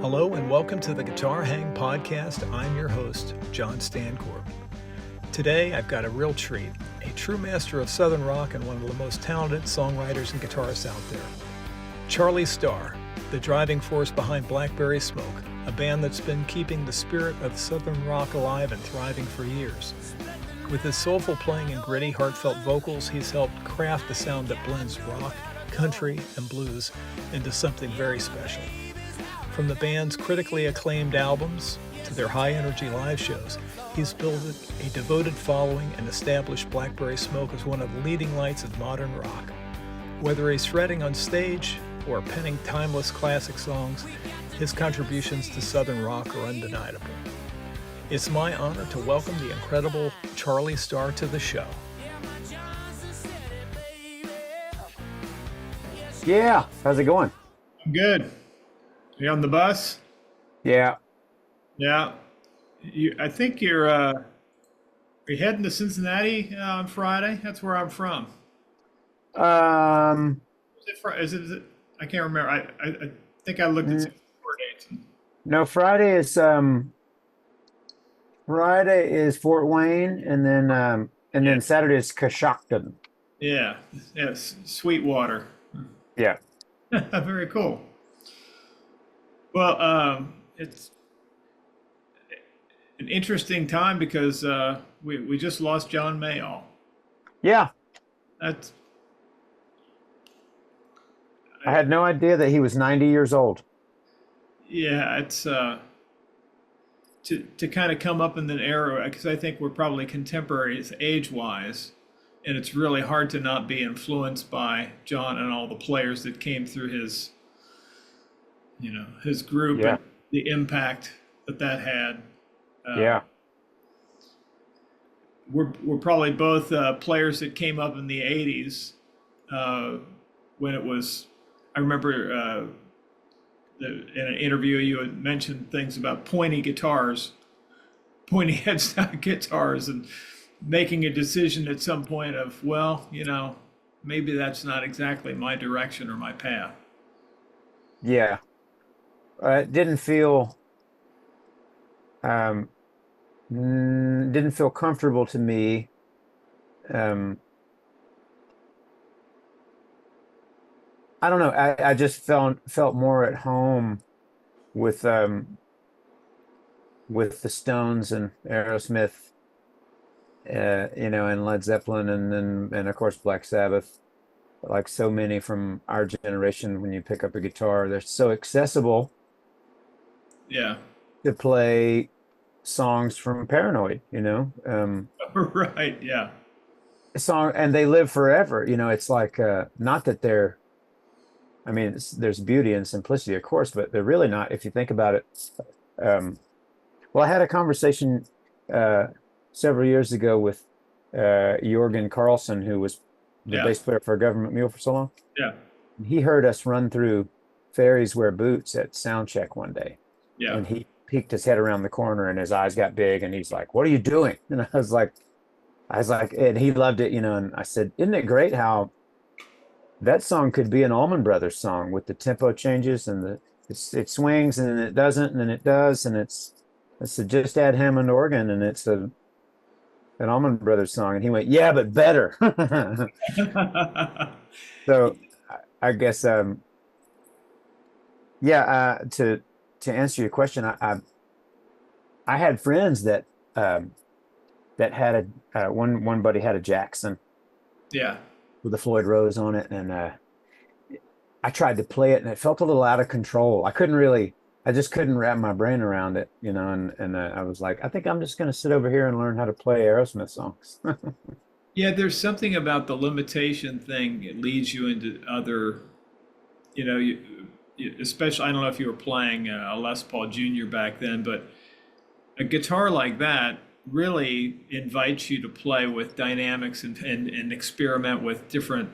Hello and welcome to the Guitar Hang Podcast. I'm your host, John Stancorp. Today I've got a real treat, a true master of Southern rock and one of the most talented songwriters and guitarists out there. Charlie Starr, the driving force behind Blackberry Smoke, a band that's been keeping the spirit of Southern rock alive and thriving for years. With his soulful playing and gritty, heartfelt vocals, he's helped craft a sound that blends rock, country, and blues into something very special. From the band's critically acclaimed albums to their high-energy live shows, he's built a devoted following and established Blackberry Smoke as one of the leading lights of modern rock. Whether he's shredding on stage or penning timeless classic songs, his contributions to Southern rock are undeniable. It's my honor to welcome the incredible Charlie Starr to the show. Yeah, how's it going? I'm good. You on the bus? Yeah. Yeah. I think are you heading to Cincinnati on Friday? That's where I'm from. Is it I can't remember. I think I looked at some tour dates. No, Friday is Fort Wayne, and then Saturday is Coshocton. Yeah. Yes. Sweetwater. Yeah. Very cool. Well, it's an interesting time because we just lost John Mayall. Yeah. I had no idea that he was 90 years old. Yeah, it's to kind of come up in an era, because I think we're probably contemporaries age-wise, and it's really hard to not be influenced by John and all the players that came through his group. Yeah. And the impact that had. Yeah. We're probably both players that came up in the 80s when it was, I remember in an interview you had mentioned things about pointy headstock guitars, and making a decision at some point of, well, maybe that's not exactly my direction or my path. Yeah. It didn't feel comfortable to me. I don't know. I just felt more at home with the Stones and Aerosmith, and Led Zeppelin, and of course Black Sabbath. Like so many from our generation, when you pick up a guitar, they're so accessible. Yeah. To play songs from Paranoid, Right. Yeah. And they live forever. It's like not that they're. I mean, there's beauty and simplicity, of course, but they're really not. If you think about it. Well, I had a conversation several years ago with Jorgen Carlson, who was the bass player for Government Mule for so long. Yeah. He heard us run through Fairies Wear Boots at soundcheck one day. Yeah. And he peeked his head around the corner and his eyes got big, and he's like, "What are you doing?" And I was like, and he loved it, and I said, "Isn't it great how that song could be an Allman Brothers song with the tempo changes and it swings and then it doesn't and then it does, and it's a just add Hammond organ and it's an Allman Brothers song." And he went, "Yeah, but better." So I guess to answer your question, I had friends that had one buddy had a Jackson, yeah, with a Floyd Rose on it, and I tried to play it, and it felt a little out of control. I just couldn't wrap my brain around it, and I was like, I think I'm just going to sit over here and learn how to play Aerosmith songs. Yeah, there's something about the limitation thing. It leads you into other, especially, I don't know if you were playing a Les Paul Jr. back then, but a guitar like that really invites you to play with dynamics and experiment with different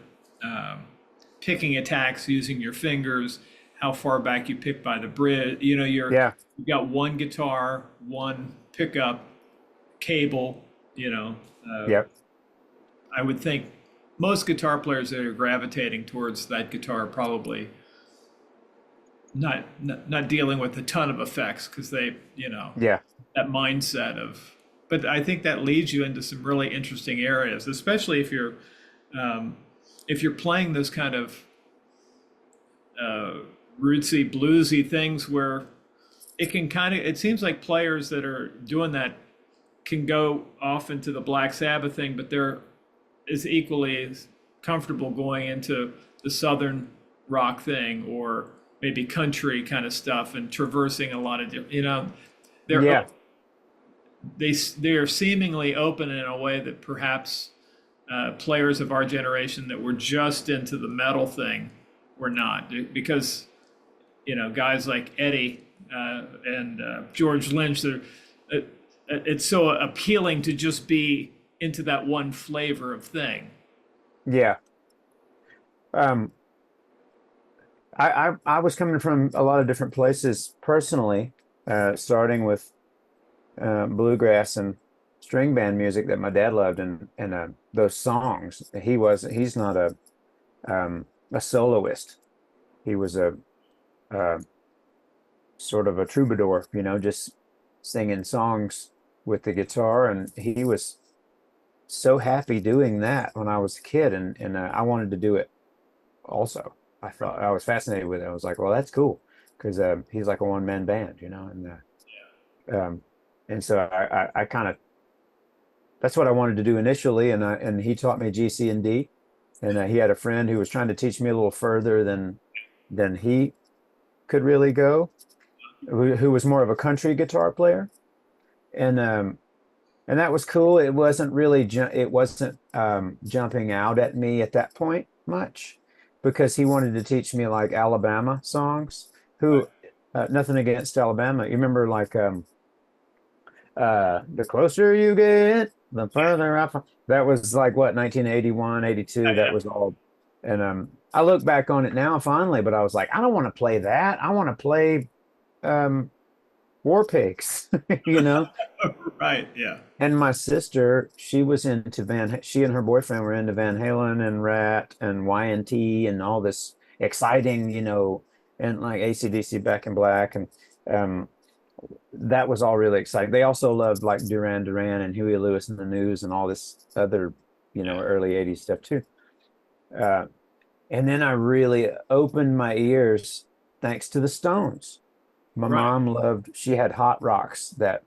picking attacks using your fingers, how far back you pick by the bridge. You've got one guitar, one pickup, cable, Yep. I would think most guitar players that are gravitating towards that guitar probably not dealing with a ton of effects because they, you know, Yeah. that mindset of. But I think that leads you into some really interesting areas, especially if you're playing those kind of rootsy, bluesy things where it seems like players that are doing that can go off into the Black Sabbath thing, but they're is equally as comfortable going into the Southern rock thing or maybe country kind of stuff and traversing a lot of different, you know, they're Yeah. they are seemingly open in a way that perhaps players of our generation that were just into the metal thing were not, because you know guys like Eddie and George Lynch, it's so appealing to just be into that one flavor of thing. Yeah. Um, I was coming from a lot of different places personally, starting with bluegrass and string band music that my dad loved, and those songs. He's not a soloist. He was a sort of a troubadour, you know, just singing songs with the guitar, and he was so happy doing that when I was a kid, and I wanted to do it also. I was fascinated with it. I was like, well, that's cool, because he's like a one-man band, you know, and so I kind of, that's what I wanted to do initially, and he taught me G, C, and D, and he had a friend who was trying to teach me a little further than he could really go, who was more of a country guitar player, and that was cool. It wasn't really jumping out at me at that point much, because he wanted to teach me like Alabama songs. Nothing against Alabama. You remember like the closer you get, the further up. That was like what, 1981, 82. Yeah. That was all. And I look back on it now finally, but I was like, I don't want to play that. I want to play War Pigs, you know. Right. Yeah. And my sister, she and her boyfriend were into Van Halen and Rat and Y&T and all this exciting, you know, and like AC/DC, Back in Black, and that was all really exciting. They also loved like Duran Duran and Huey Lewis and the News and all this other, you know, early 80s stuff too. And then I really opened my ears thanks to the Stones. My mom she had Hot Rocks, that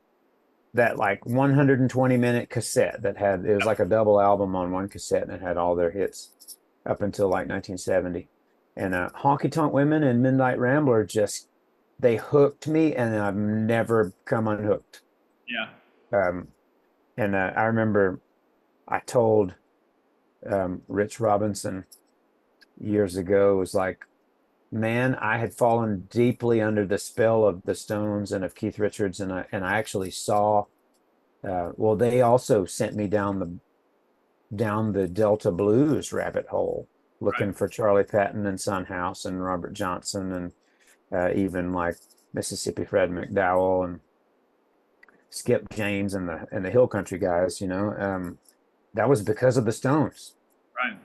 like 120-minute cassette it was like a double album on one cassette, and it had all their hits up until like 1970. And Honky Tonk Women and Midnight Rambler they hooked me, and I've never come unhooked. Yeah. And I remember I told Rich Robinson years ago, it was like, man, I had fallen deeply under the spell of the Stones and of Keith Richards, and I actually saw. Well, they also sent me down the Delta blues rabbit hole, looking for Charlie Patton and Son House and Robert Johnson, and even like Mississippi Fred McDowell and Skip James and the Hill Country guys. You know, that was because of the Stones. Right.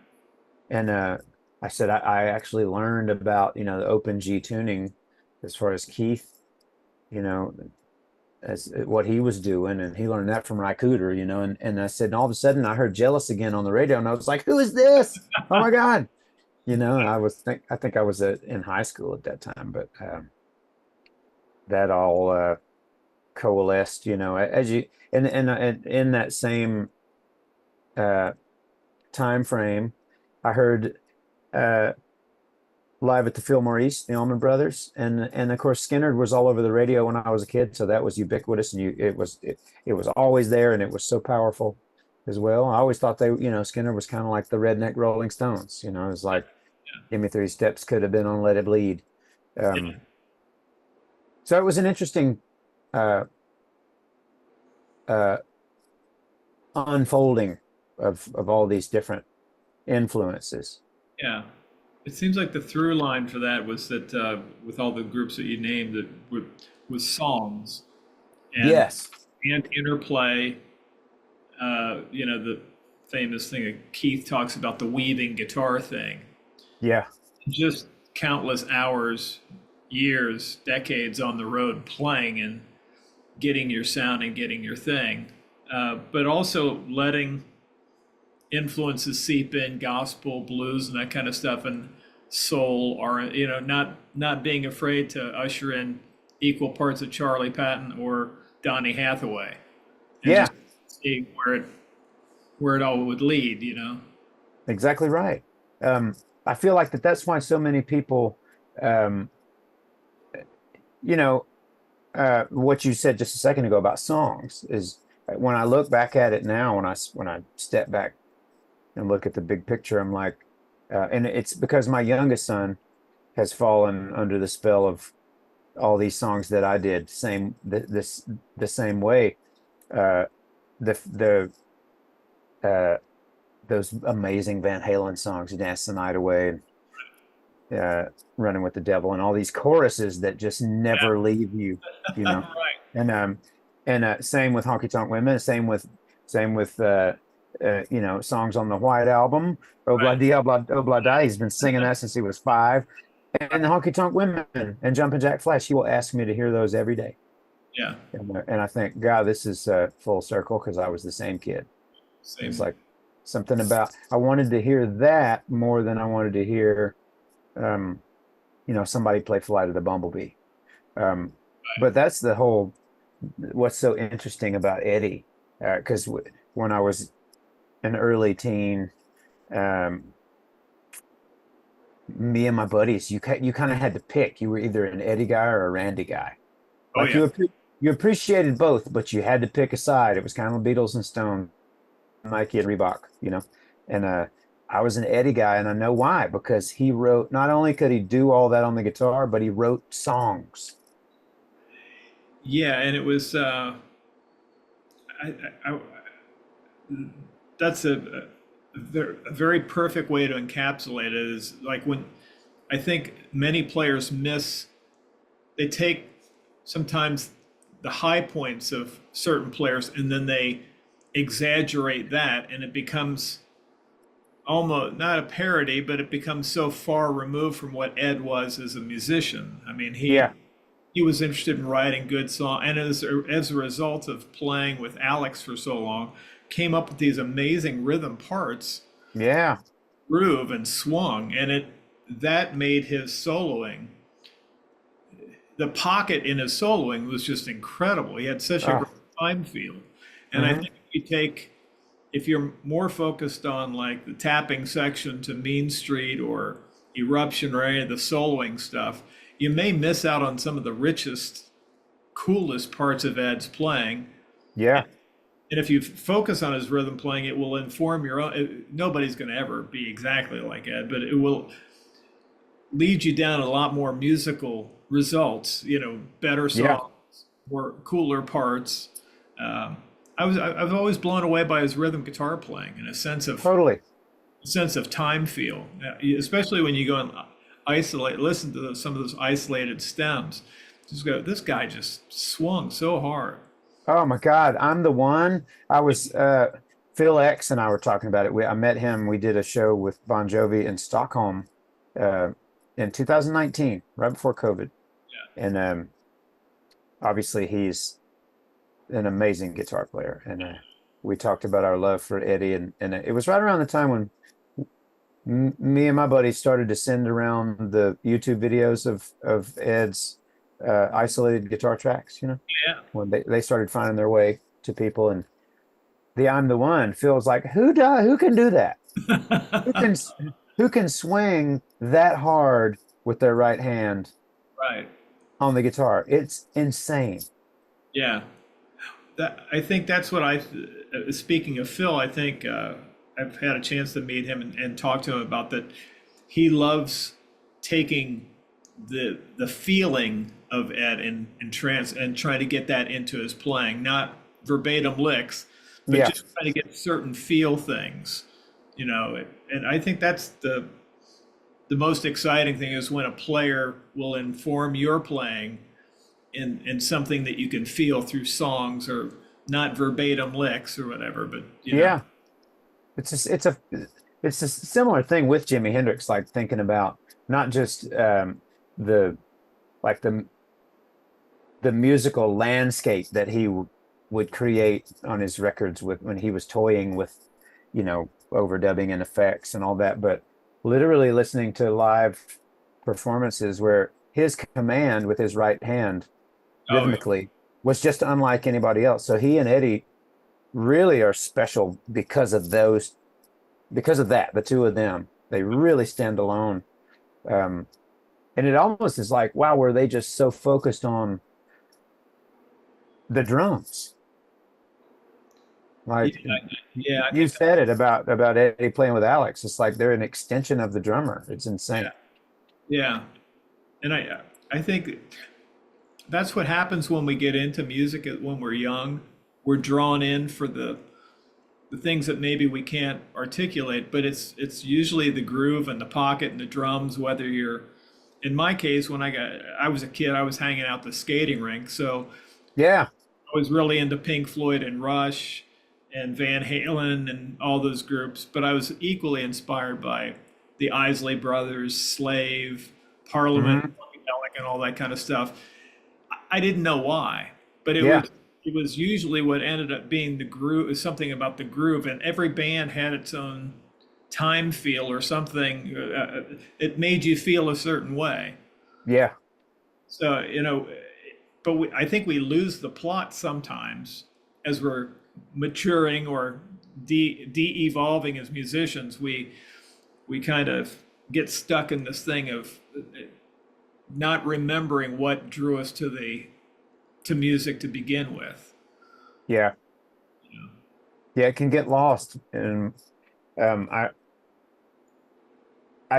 And I said I actually learned about, you know, the open G tuning as far as Keith, you know, as what he was doing, and he learned that from Ry Cooder, you know, and I said, and all of a sudden I heard Jealous Again on the radio, and I was like, who is this? Oh my God. You know, I think I was in high school at that time, but that all coalesced, you know, as you in that same time frame. I heard live at the Fillmore East, the Allman Brothers, and of course Skynyrd was all over the radio when I was a kid, so that was ubiquitous, and it was always there, and it was so powerful as well. I always thought Skynyrd was kind of like the redneck Rolling Stones, you know. It was like, Give Me Three Steps could have been on Let It Bleed. So it was an interesting unfolding of all these different influences. Yeah. It seems like the through line for that was that with all the groups that you named, that was songs. And, Yes. And interplay. You know, the famous thing that Keith talks about, the weaving guitar thing. Yeah. Just countless hours, years, decades on the road playing and getting your sound and getting your thing, but also letting influences seep in, gospel, blues, and that kind of stuff, and soul, or not being afraid to usher in equal parts of Charlie Patton or Donny Hathaway, and Yeah, just see where it all would lead. exactly right. I feel like that's why so many people, um, you know, what you said just a second ago about songs is when I look back at it now, when I step back and look at the big picture, I'm like, and it's because my youngest son has fallen under the spell of all these songs that I did the same way. Uh, the those amazing Van Halen songs, Dance the Night Away, Running with the Devil, and all these choruses that just never leave you, Right. And same with Honky Tonk Women, same with songs on the White Album, Obla Right. Di Obla Obla Di. He's been singing that since he was 5. And the Honky Tonk Women and Jumpin' Jack Flash, he will ask me to hear those every day. Yeah. And I think, God, this is full circle, because I was the same kid. Same. It's like something about, I wanted to hear that more than I wanted to hear, somebody play Flight of the Bumblebee. But that's what's so interesting about Eddie, because when I was an early teen, me and my buddies, you kind of had to pick. You were either an Eddie guy or a Randy guy. Oh Like yeah. you appreciated both, but you had to pick a side. It was kind of Beatles and Stone, Nike and Reebok, And I was an Eddie guy, and I know why, because he wrote. Not only could he do all that on the guitar, but he wrote songs. Yeah, and it was. That's a very perfect way to encapsulate it. Is like when I think many players they take sometimes the high points of certain players and then they exaggerate that, and it becomes almost not a parody, but it becomes so far removed from what Ed was as a musician. I mean, Yeah, he was interested in writing good songs, and as a result of playing with Alex for so long, came up with these amazing rhythm parts, yeah, groove and swung, and that made his soloing. The pocket in his soloing was just incredible. He had such a oh, great time feel, and I mhm. think if you're more focused on like the tapping section to Mean Street or Eruption or any of the soloing stuff, you may miss out on some of the richest, coolest parts of Ed's playing. Yeah, And if you focus on his rhythm playing, it will inform your own. Nobody's going to ever be exactly like Ed, but it will lead you down a lot more musical results, better yeah, songs, more cooler parts. Um, I was always blown away by his rhythm guitar playing and totally. a sense of time feel, especially when you go and listen to some of those isolated stems. Just go, this guy just swung so hard. Oh my God, I'm the one. I was Phil X and I were talking about it. I met him. We did a show with Bon Jovi in Stockholm uh, in 2019, right before COVID. And obviously, he's an amazing guitar player. And we talked about our love for Eddie, and it was right around the time when me and my buddies started to send around the YouTube videos of Ed's isolated guitar tracks. Yeah. When they started finding their way to people, and the I'm the One feels like, who can do that? Who can who can swing that hard with their right hand Right. on the guitar? It's insane. Yeah. I think that's what speaking of Phil, I think I've had a chance to meet him and talk to him about that. He loves taking the feeling of Ed and trying to get that into his playing, not verbatim licks, but Yeah, just trying to get certain feel things, and I think that's the most exciting thing is when a player will inform your playing in something that you can feel through songs or not verbatim licks or whatever, but yeah. It's a similar thing with Jimi Hendrix, like thinking about not just the like the musical landscape that he would create on his records with when he was toying with, you know, overdubbing and effects and all that. But literally listening to live performances where his command with his right hand rhythmically was just unlike anybody else. So he and Eddie really are special because of that, the two of them. They really stand alone. And it almost is like, wow, were they just so focused on the drums? Like, you said it about Eddie playing with Alex. It's like they're an extension of the drummer. It's insane. Yeah. And I think that's what happens when we get into music when we're young. We're drawn in for the things that maybe we can't articulate, but it's usually the groove and the pocket and the drums, whether you're, in my case, when I was a kid, I was hanging out the skating rink. So yeah, I was really into Pink Floyd and Rush and Van Halen and all those groups, but I was equally inspired by the Isley Brothers, Slave, Parliament, Funkadelic, and all that kind of stuff. I didn't know why, but it was usually what ended up being the groove, something about the groove, and every band had its own time feel or something. It made you feel a certain way. Yeah. So, you know, but I think we lose the plot sometimes as we're maturing or de-evolving as musicians. We kind of get stuck in this thing of not remembering what drew us to music to begin with. Yeah. Yeah, it can get lost. And I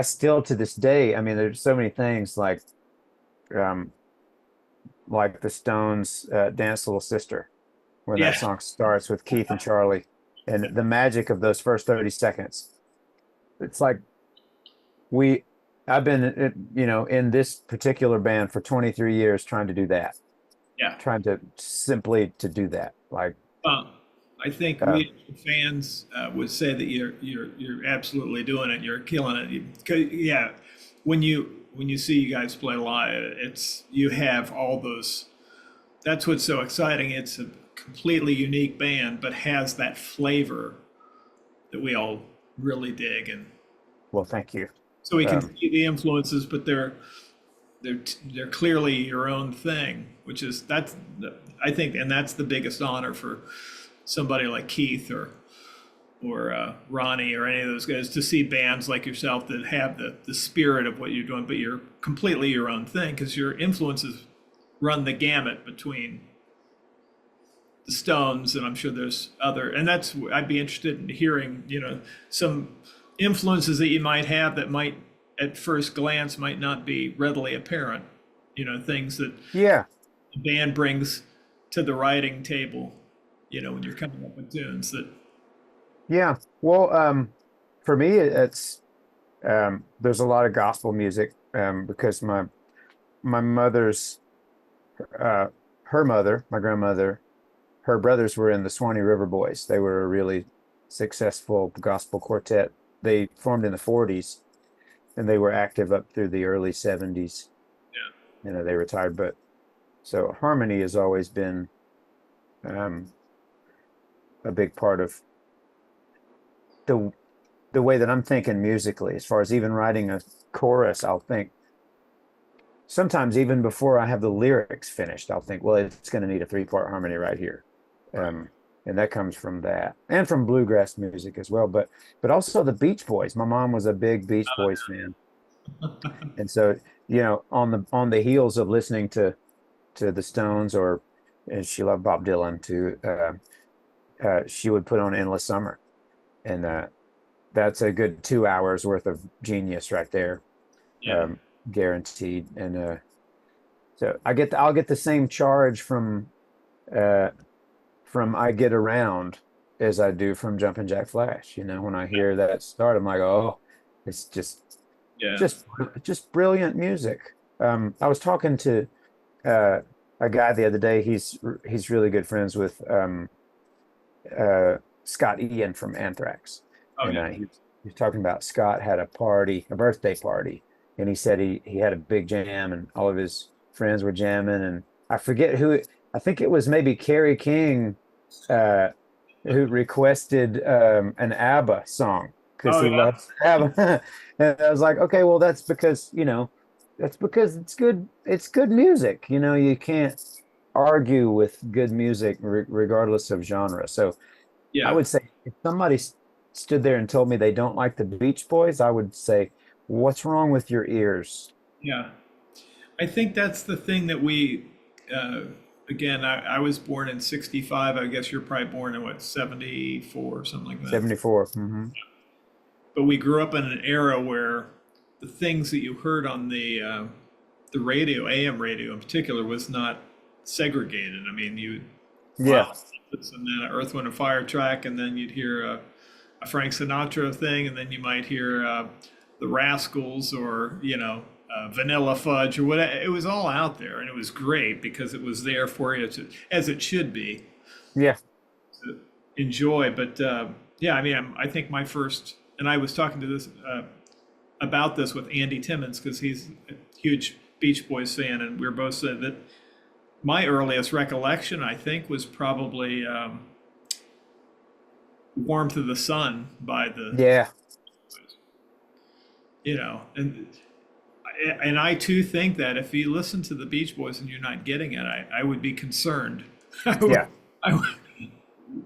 still to this day, I mean, there's so many things like the Stones' Dance Little Sister, where that song starts with Keith and Charlie, and the magic of those first 30 seconds. It's like I've been, you know, in this particular band for 23 years trying to do that. Yeah. Trying to simply to do that. Like, I think we fans would say that you're absolutely doing it. You're killing it. Yeah. When you see you guys play live, you have all those. That's what's so exciting. It's a completely unique band, but has that flavor that we all really dig. And well, thank you. so we can see the influences, but they're clearly your own thing, which is I think, and that's the biggest honor for somebody like Keith or Ronnie or any of those guys, to see bands like yourself that have the spirit of what you're doing, but you're completely your own thing, because your influences run the gamut between the Stones, and I'm sure there's other, and I'd be interested in hearing, you know, some influences that you might have that might at first glance might not be readily apparent, you know, things that the band brings to the writing table, you know, when you're coming up with tunes that. Yeah. Well, for me, it's there's a lot of gospel music because my mother's her mother, my grandmother, her brothers were in the Swanee River Boys. They were a really successful gospel quartet. They formed in the 40s, and they were active up through the early 70s. Yeah. You know, they retired, but so harmony has always been a big part of the way that I'm thinking musically. As far as even writing a chorus, I'll think sometimes even before I have the lyrics finished, I'll think, well, it's going to need a 3-part harmony right here. And that comes from that, and from bluegrass music as well, but also the Beach Boys. My mom was a big Beach Boys fan, and so, you know, on the heels of listening to the Stones, and she loved Bob Dylan too, she would put on Endless Summer, and that's a good 2 hours worth of genius right there, guaranteed. And so I'll get the same charge from I Get Around as I do from Jumpin' Jack Flash. You know, when I hear that start, I'm like, oh, it's just brilliant music. I was talking to a guy the other day. He's really good friends with Scott Ian from Anthrax. He was talking about Scott had a birthday party, and he said he had a big jam, and all of his friends were jamming, and I forget who. I think it was maybe Kerry King, uh, who requested an ABBA song because Oh he yeah. loves ABBA. And I was like, okay, well, that's because it's good. It's good music. You can't argue with good music regardless of genre. So I Yeah. would say if somebody stood there and told me they don't like the Beach Boys, I would say, what's wrong with your ears? Yeah. I think that's the thing that uh, again, I was born in 65. I guess you're probably born in what, 74 or something like that. 74. Hmm. But we grew up in an era where the things that you heard on the radio, AM radio in particular, was not segregated. I mean, you Yeah. file and then an Earth, Wind, and Fire track, and then you'd hear a Frank Sinatra thing, and then you might hear the Rascals or Vanilla Fudge or whatever. It was all out there, and it was great because it was there for you as it should be, Yeah. to enjoy. But yeah, I mean, I think my first, and I was talking to this about this with Andy Timmons because he's a huge Beach Boys fan, and we were both saying that my earliest recollection, I think, was probably "Warmth of the Sun" by the, Yeah. and I too think that if you listen to the Beach Boys and you're not getting it, I would be concerned. I would, Yeah. I would,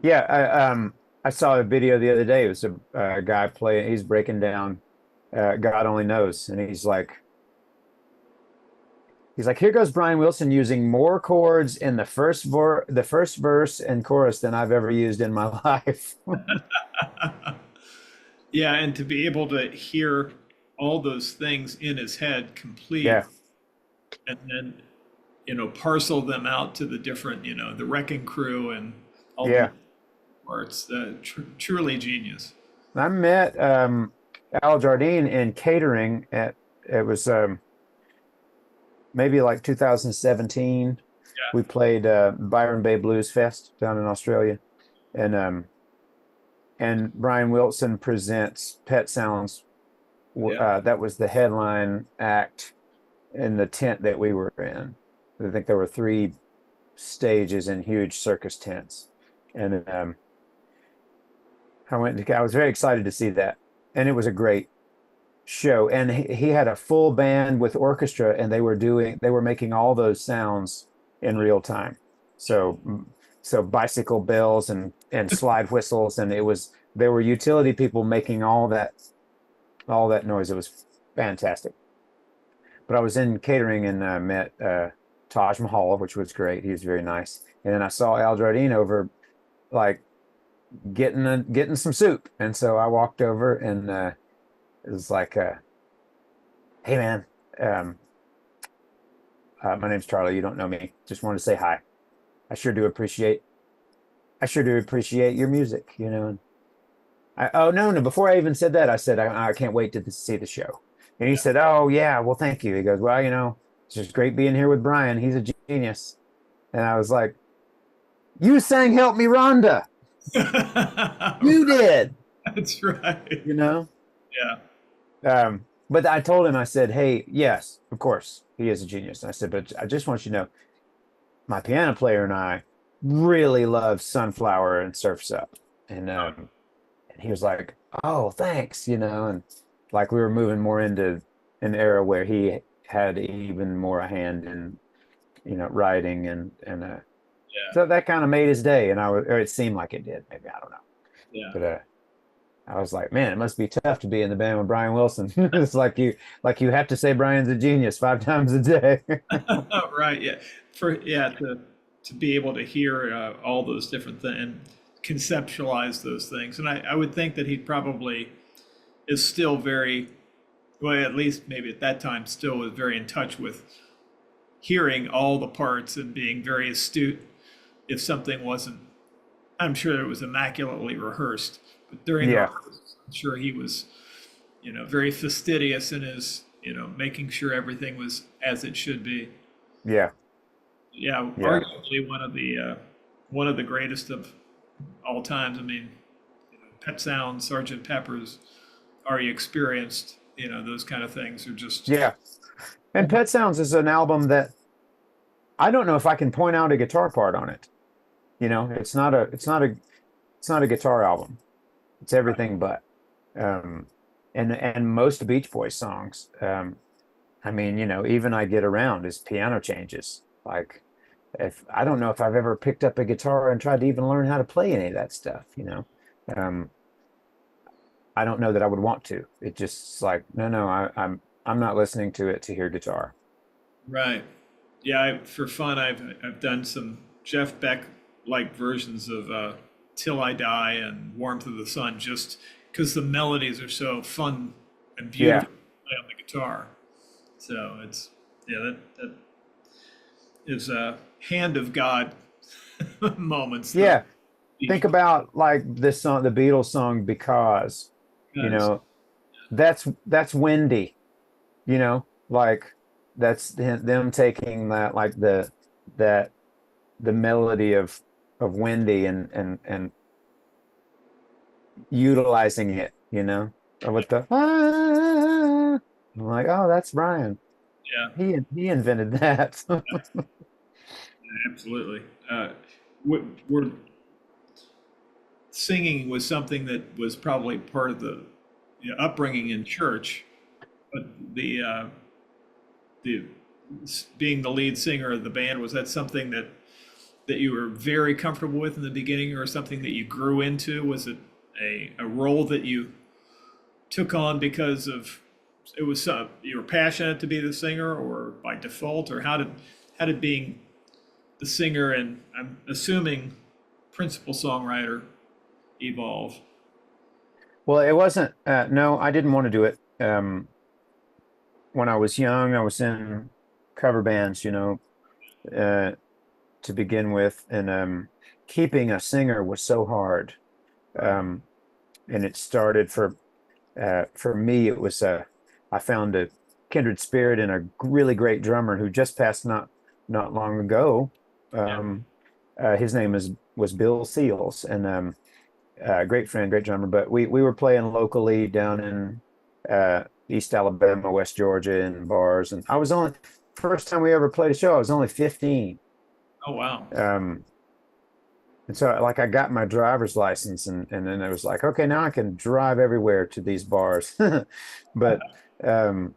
Yeah. I saw a video the other day. It was a guy playing, he's breaking down God Only Knows. And he's like, here goes Brian Wilson using more chords in the first verse and chorus than I've ever used in my life. yeah, and to be able to hear all those things in his head complete, Yeah. and then parcel them out to the different, the Wrecking Crew and all Yeah. the parts. Truly genius. I met Al Jardine in catering it was maybe like 2017. Yeah. We played Byron Bay Blues Fest down in Australia, and Brian Wilson presents Pet Sounds. Yeah. That was the headline act in the tent that we were in. I think there were 3 stages in huge circus tents, and I was very excited to see that, and it was a great show. And he had a full band with orchestra, and they were making all those sounds in real time. So bicycle bells and slide whistles, and there were utility people making all that noise. It was fantastic. But I was in catering and met Taj Mahal, which was great. He was very nice. And then I saw Al Jardine over, like, getting some soup, and so I walked over, and it was like, hey man, my name's Charlie. You don't know me. Just wanted to say hi. I sure do appreciate your music. And no. Before I even said that, I said I can't wait to see the show. And he said, oh yeah, well thank you. He goes, well, it's just great being here with Brian. He's a genius. And I was like, you sang "Help Me, Rhonda." You did. That's right. Yeah. But I told him, I said, hey, yes, of course, he is a genius. And I said, but I just want you to know, my piano player and I really love Sunflower and Surf's Up. And he was like, oh, thanks, and like we were moving more into an era where he had even more a hand in, writing and Yeah. so that kind of made his day. Or it seemed like it did. Maybe, I don't know. Yeah. But I was like, man, it must be tough to be in the band with Brian Wilson. It's like you have to say Brian's a genius 5 times a day. Right. Yeah. To be able to hear all those different things and conceptualize those things, and I would think that he probably is still very, well, at least maybe at that time, still was very in touch with hearing all the parts and being very astute if something wasn't. I'm sure it was immaculately rehearsed, but during the rehearsals, I'm sure he was, very fastidious in his, making sure everything was as it should be. Yeah. Yeah, arguably one of the greatest of all times. I mean, Pet Sounds, Sgt. Pepper's, Are You Experienced? Those kind of things are just. Yeah. And Pet Sounds is an album that I don't know if I can point out a guitar part on it. You know, it's not a guitar album. It's everything but. Um, and most Beach Boys songs, I mean, you know, even I Get Around is piano changes. Like, if I don't know if I've ever picked up a guitar and tried to even learn how to play any of that stuff, you know. Um, I don't know that I would want to. It just like, no, I'm not listening to it to hear guitar. Right. Yeah, for fun, I've done some Jeff Beck like versions of "Till I Die" and "Warmth of the Sun," just because the melodies are so fun and Yeah, beautiful to play on the guitar. So it's yeah, that is a hand of God moments. The yeah. Beach Think about like this song, the Beatles song "Because," you Boys. know, that's windy, you know, like that's them taking that like that the melody of windy and utilizing it, you know, with the I'm like, oh, that's Brian. Yeah, He invented that. absolutely. We're singing was something that was probably part of the upbringing in church, but the being the lead singer of the band, was that something that you were very comfortable with in the beginning, or something that you grew into? Was it a role that you took on because of it was you were passionate to be the singer, or by default, or how did being the singer and I'm assuming principal songwriter evolve? Well, it wasn't, no, I didn't want to do it. When I was young, I was in cover bands, you know, uh, to begin with, and keeping a singer was so hard. Right. Um, and it started for me, it was I found a kindred spirit in a really great drummer who just passed not long ago. Yeah. His name was Bill Seals, and great friend, great drummer. But we were playing locally down in East Alabama, West Georgia, in bars, and I was only first time we ever played a show. I was only 15. Oh wow. Um, and so like I got my driver's license and then it was like, okay, now I can drive everywhere to these bars. But um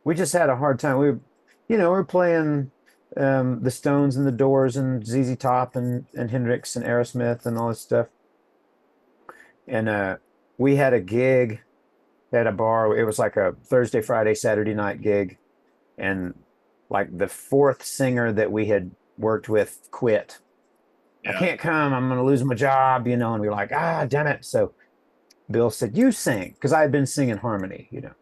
we just had a hard time. We were playing the Stones and the Doors and ZZ Top and Hendrix and Aerosmith and all this stuff. And we had a gig at a bar. It was like a Thursday, Friday, Saturday night gig. And like the fourth singer that we had worked with quit. I Yeah. can't come. I'm going to lose my job, you know. And we were like, ah, damn it. So Bill said, you sing, because I had been singing harmony, you know.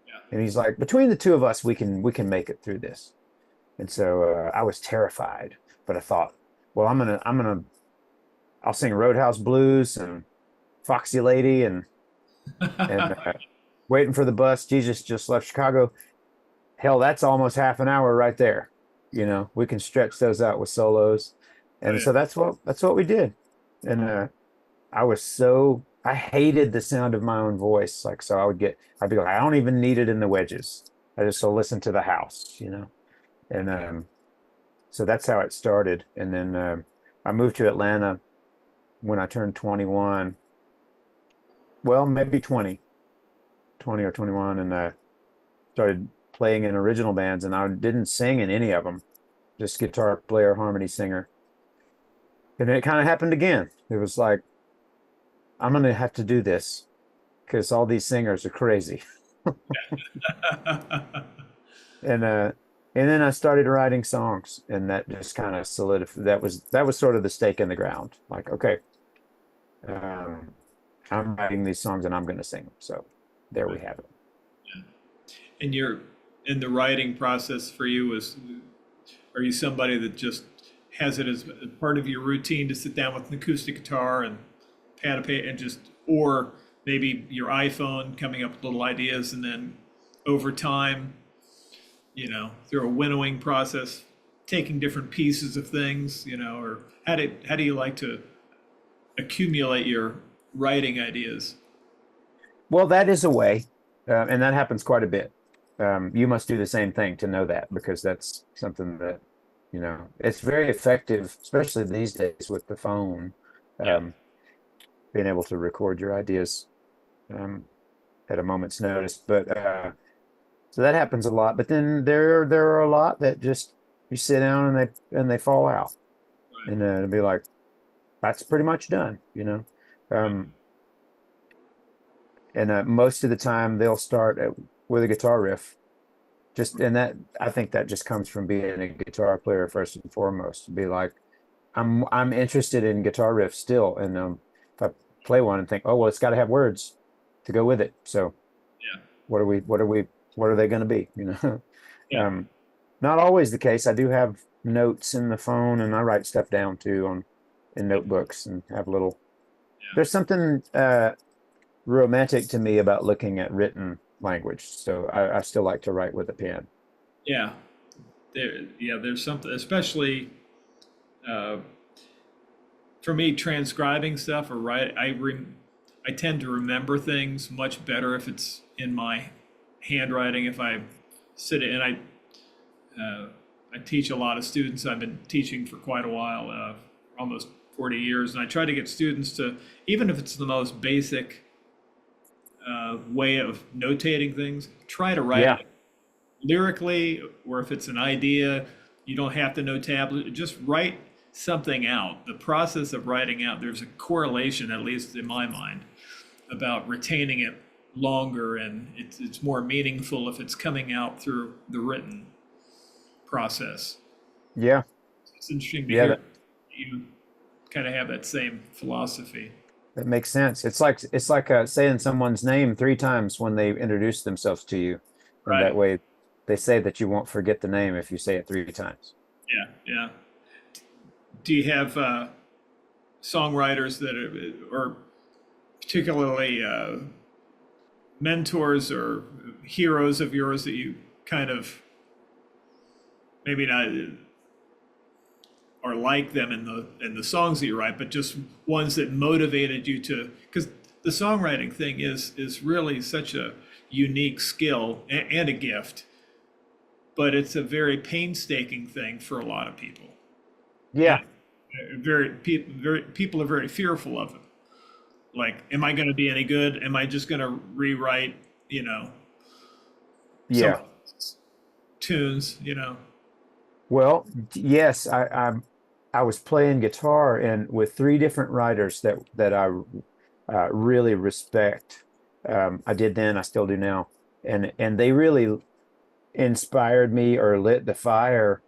Yeah. And he's like, between the two of us, we can make it through this. And so I was terrified, but I thought, well, I'll sing Roadhouse Blues and Foxy Lady and Waiting for the Bus. Jesus Just Left Chicago. Hell, that's almost half an hour right there. You know, we can stretch those out with solos. Oh And yeah. so that's what we did. And I hated the sound of my own voice. Like, so I'd be like, I don't even need it in the wedges. I just so listen to the house, you know. And so that's how it started. And then I moved to Atlanta when I turned 21. Well, maybe 20 or 21, and started playing in original bands. And I didn't sing in any of them, just guitar player, harmony singer. And then it kind of happened again. It was like, I'm going to have to do this because all these singers are crazy. And then I started writing songs, and that just kind of solidified. That was sort of the stake in the ground. Like, okay, um, I'm writing these songs and I'm going to sing them. So there we have it. And you're in the writing process for you is are you somebody that just has it as part of your routine to sit down with an acoustic guitar and pad a page and just, or maybe your iPhone coming up with little ideas, and then over time, through a winnowing process, taking different pieces of things, or how do you like to accumulate your writing ideas? Well, that is a way, and that happens quite a bit. You must do the same thing to know that, because that's something that You know, it's very effective, especially these days with the phone, Yeah. um, being able to record your ideas um, at a moment's notice. But so that happens a lot. But then there are a lot that just you sit down and they fall out, Right. and it'll be like that's pretty much done, you know. Right. And most of the time they'll start with a guitar riff. Just and that I think that just comes from being a guitar player first and foremost. To be like, I'm interested in guitar riffs still, and if I play one and think, oh well, it's got to have words to go with it. So Yeah. what are they going to be? You know, Yeah. not always the case. I do have notes in the phone, and I write stuff down too in notebooks and have little. Yeah. There's something romantic to me about looking at written language. So I still like to write with a pen. Yeah. There's something, especially for me, transcribing stuff or write. I tend to remember things much better if it's in my handwriting. If I sit and I teach a lot of students. I've been teaching for quite a while, almost 40 years, and I try to get students to, even if it's the most basic way of notating things, try to write Yeah. it lyrically, or if it's an idea, you don't have to know tablet, just write something out. The process of writing out, there's a correlation, at least in my mind, about retaining it longer, and it's more meaningful if it's coming out through the written process. Yeah. It's interesting to Yeah. hear you kind of have that same philosophy. That makes sense. It's like saying someone's name 3 times when they introduce themselves to you, and Right. that way they say that you won't forget the name if you say it 3 times. Yeah. Yeah. Do you have songwriters that or particularly mentors or heroes of yours that you kind of maybe not or like them in the songs that you write, but just ones that motivated you to, because the songwriting thing is really such a unique skill and a gift, but it's a very painstaking thing for a lot of people. Yeah. And people are very fearful of it. Like, am I going to be any good? Am I just going to rewrite, some Yeah. tunes, Well, yes, I was playing guitar and with 3 different writers that I really respect. I did then, I still do now, and they really inspired me or lit the fire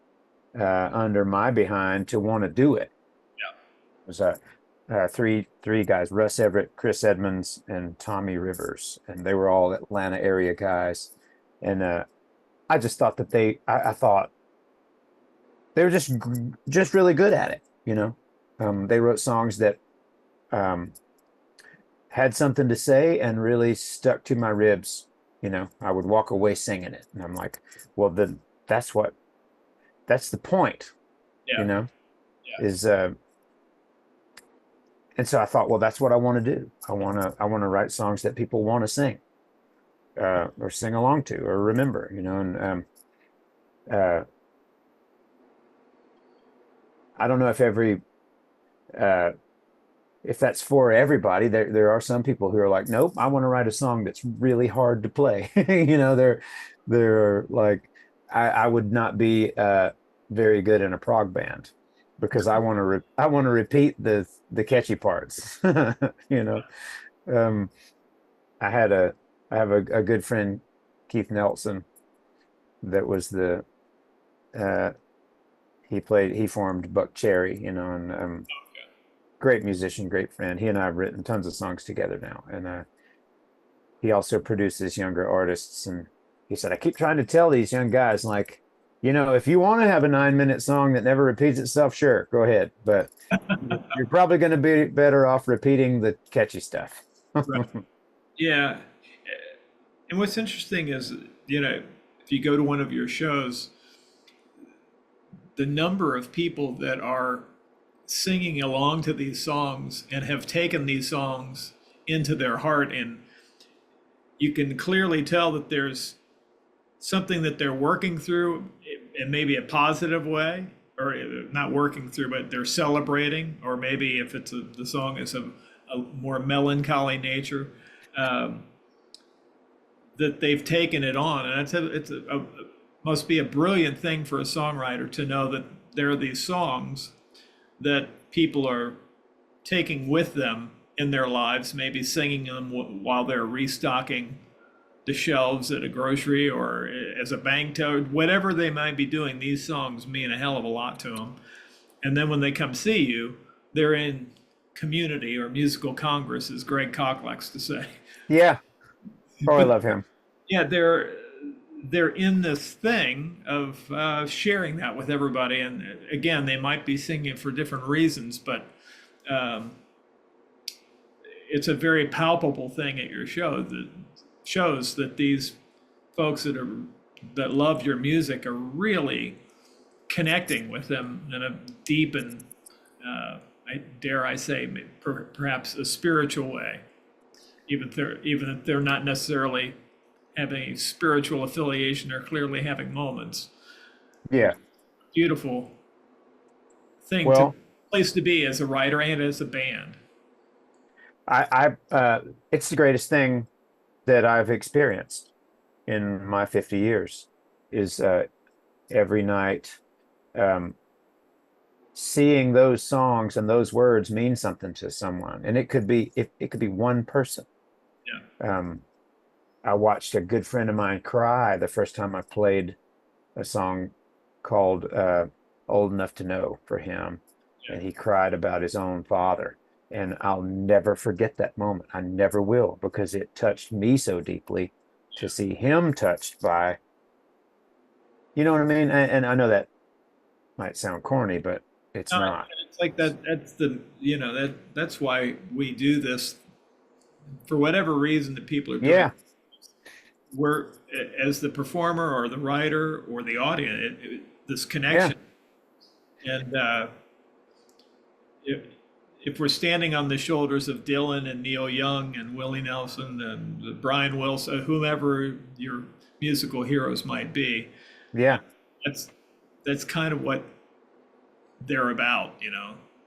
under my behind to want to do it. Yeah. It was three guys: Russ Everett, Chris Edmonds, and Tommy Rivers, and they were all Atlanta area guys. And I just thought that I thought they were just really good at it. You know, they wrote songs that had something to say and really stuck to my ribs. You know, I would walk away singing it, and I'm like, well, then that's the point. Yeah. You know, Yeah. is and so I thought, well, that's what I want to do. I want to write songs that people want to sing, or sing along to, or remember. You know, and I don't know if that's for everybody. There are some people who are like, nope, I want to write a song that's really hard to play. You know, they're like, I would not be very good in a prog band because I want to repeat the catchy parts. You know, I have a good friend, Keith Nelson, that was he formed Buck Cherry, you know, and great musician, great friend. He and I have written tons of songs together now, and he also produces younger artists. And he said, I keep trying to tell these young guys, like, you know, if you want to have a 9-minute song that never repeats itself, sure, go ahead, but you're probably going to be better off repeating the catchy stuff. Right. Yeah. And what's interesting is, if you go to one of your shows, the number of people that are singing along to these songs and have taken these songs into their heart, and you can clearly tell that there's something that they're working through in maybe a positive way, or not working through, but they're celebrating, or maybe if it's the song is a more melancholy nature, that they've taken it on, and must be a brilliant thing for a songwriter to know that there are these songs that people are taking with them in their lives, maybe singing them while they're restocking the shelves at a grocery or as a bank toad, whatever they might be doing. These songs mean a hell of a lot to them. And then when they come see you, they're in community or musical congress, as Greg Koch likes to say. Yeah. Oh, I love him. Yeah, they're in this thing of sharing that with everybody. And again, they might be singing for different reasons, but it's a very palpable thing at your show that shows that these folks that love your music are really connecting with them in a deep and dare I say perhaps a spiritual way, even if they're not necessarily having a spiritual affiliation, they're clearly having moments. Yeah. Beautiful thing, place to be as a writer and as a band. It's the greatest thing that I've experienced in my 50 years is every night seeing those songs and those words mean something to someone, and it could be one person. Yeah. I watched a good friend of mine cry the first time I played a song called Old Enough to Know for him. Yeah. And he cried about his own father. And I'll never forget that moment. I never will, because it touched me so deeply to see him touched by, you know what I mean? And I know that might sound corny, but it's not. It's like that. That's that's why we do this, for whatever reason that people are doing. Yeah. We're, as the performer or the writer or the audience, this connection. Yeah. And if we're standing on the shoulders of Dylan and Neil Young and Willie Nelson and Brian Wilson, whomever your musical heroes might be, yeah, that's kind of what they're about,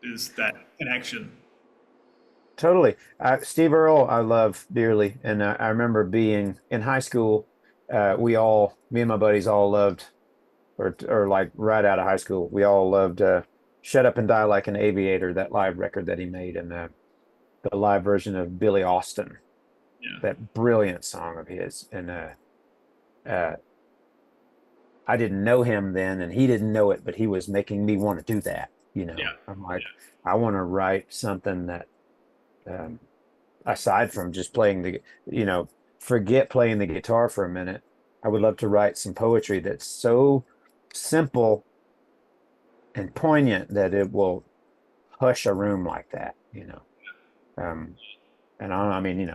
is that connection. Totally. Steve Earle, I love dearly. And I remember being in high school, me and my buddies all loved, or like right out of high school, we all loved Shut Up and Die Like an Aviator, that live record that he made, and the live version of Billy Austin, that brilliant song of his. And I didn't know him then, and he didn't know it, but he was making me want to do that. I'm like, I want to write something that, aside from just playing forget playing the guitar for a minute, I would love to write some poetry that's so simple and poignant that it will hush a room like that, and I mean,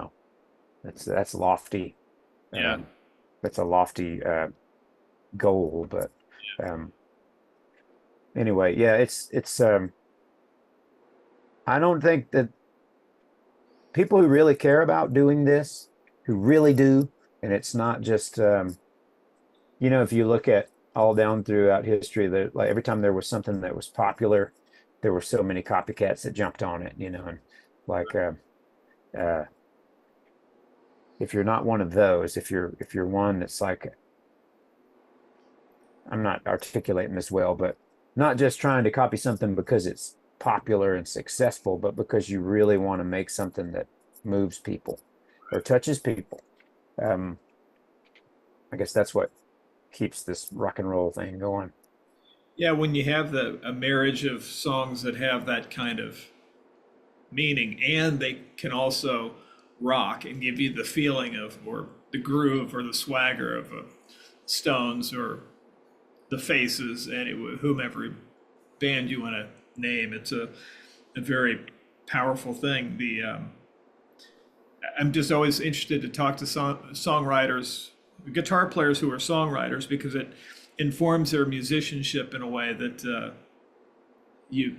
that's lofty. That's a lofty goal, but anyway, it's I don't think that people who really care about doing this, who really do, and it's not just if you look at all down throughout history, that like every time there was something that was popular, there were so many copycats that jumped on it, and like if you're not one of those, if you're one that's like, I'm not articulating this well, but not just trying to copy something because it's popular and successful, but because you really want to make something that moves people or touches people. I guess that's what keeps this rock and roll thing going. Yeah, when you have a marriage of songs that have that kind of meaning, and they can also rock and give you the feeling of, or the groove or the swagger of Stones or the Faces, and whomever band you want to name. It's a very powerful thing. I'm just always interested to talk to songwriters, guitar players who are songwriters, because it informs their musicianship in a way that you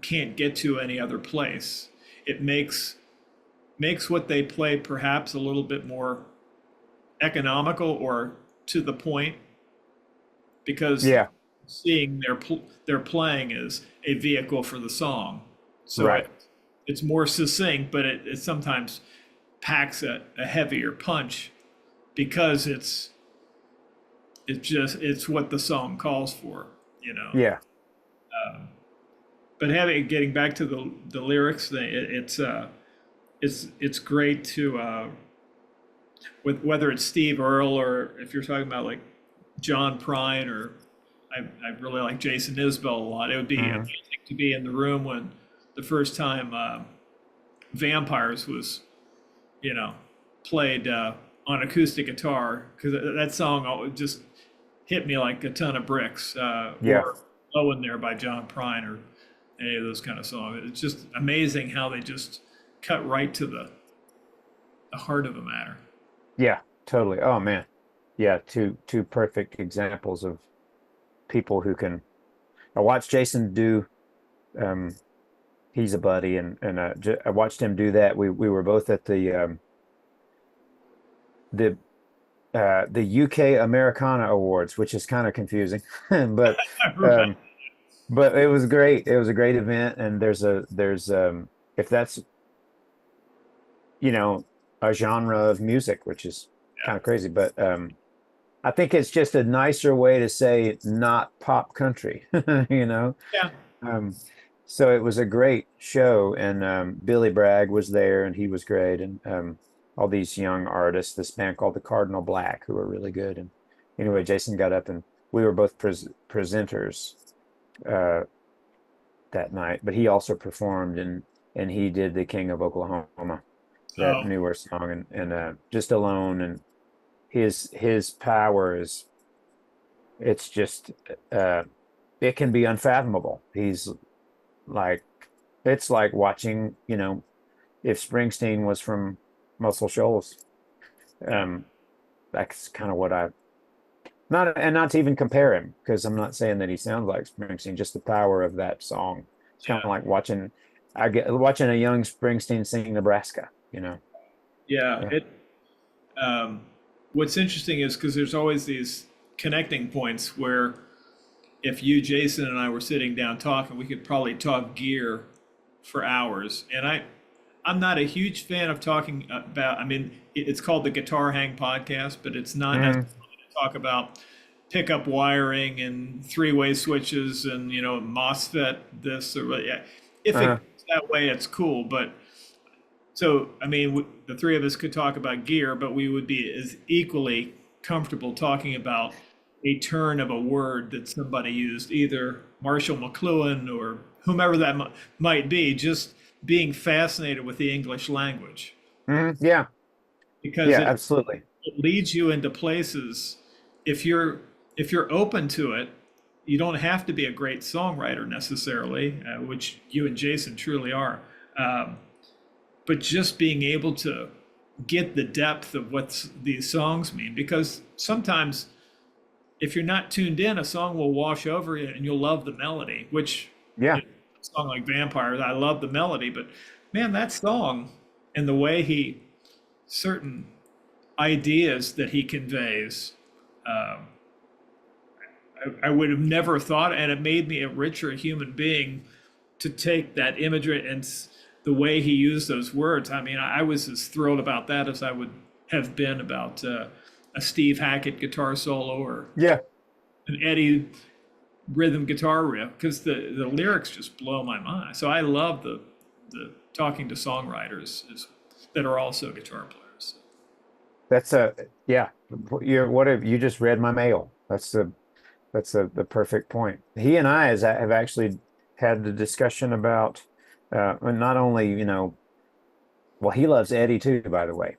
can't get to any other place. It makes what they play perhaps a little bit more economical or to the point, because seeing their playing as a vehicle for the song. So Right. it's more succinct, but it sometimes packs a heavier punch because it's what the song calls for, you know. Yeah. But getting back to the lyrics thing, it's great to with whether it's Steve Earle or if you're talking about like John Prine, or I really like Jason Isbell a lot. It would be amazing to be in the room when the first time Vampires was, you know, played on acoustic guitar, because that song just hit me like a ton of bricks. Yeah. Or Low in There by John Prine, or any of those kind of songs. It's just amazing how they just cut right to the heart of the matter. Yeah, totally. Oh man. Yeah, two perfect examples of people who can. I watched Jason do he's a buddy, and I watched him do that. We were both at the UK Americana Awards, which is kind of confusing, but Right. but it was great. It was a great event, and there's if that's, you know, a genre of music, which is kind of crazy, but I think it's just a nicer way to say not pop country, you know. Yeah. So it was a great show, and Billy Bragg was there, and he was great, and all these young artists, this band called the Cardinal Black, who were really good. And anyway, Jason got up, and we were both presenters that night, but he also performed, and he did the King of Oklahoma, that Oh, newer song, and just alone, and his power is, it's just it can be unfathomable. He's like, it's like watching, you know, if Springsteen was from Muscle Shoals. That's kind of what not to even compare him, because I'm not saying that he sounds like Springsteen, just the power of that song. It's kind of like watching a young Springsteen sing Nebraska, you know. yeah. Yeah. What's interesting is because there's always these connecting points where if you, Jason, and I were sitting down talking, we could probably talk gear for hours. And I'm not a huge fan of talking about, I mean, it's called the Guitar Hang Podcast, but it's not necessarily to talk about pickup wiring and three-way switches and, you know, MOSFET this or yeah. If it goes that way, it's cool. But so, I mean, the three of us could talk about gear, but we would be as equally comfortable talking about a turn of a word that somebody used, either Marshall McLuhan or whomever that might be, just being fascinated with the English language. Yeah, Because yeah, absolutely. it leads you into places. If you're open to it, you don't have to be a great songwriter necessarily, which you and Jason truly are. But just being able to get the depth of what these songs mean, because sometimes if you're not tuned in, a song will wash over you and you'll love the melody, which, Yeah. you know, a song like Vampires, I love the melody, but man, that song and the way certain ideas that he conveys, I would have never thought, and it made me a richer human being to take that imagery and the way he used those words. I mean, I was as thrilled about that as I would have been about a Steve Hackett guitar solo or Yeah. an Eddie rhythm guitar riff, because the lyrics just blow my mind. So I love the talking to songwriters that are also guitar players. That's yeah. You just read my mail. That's the perfect point. He and I have actually had the discussion about not only, you know, well, he loves Eddie too, by the way,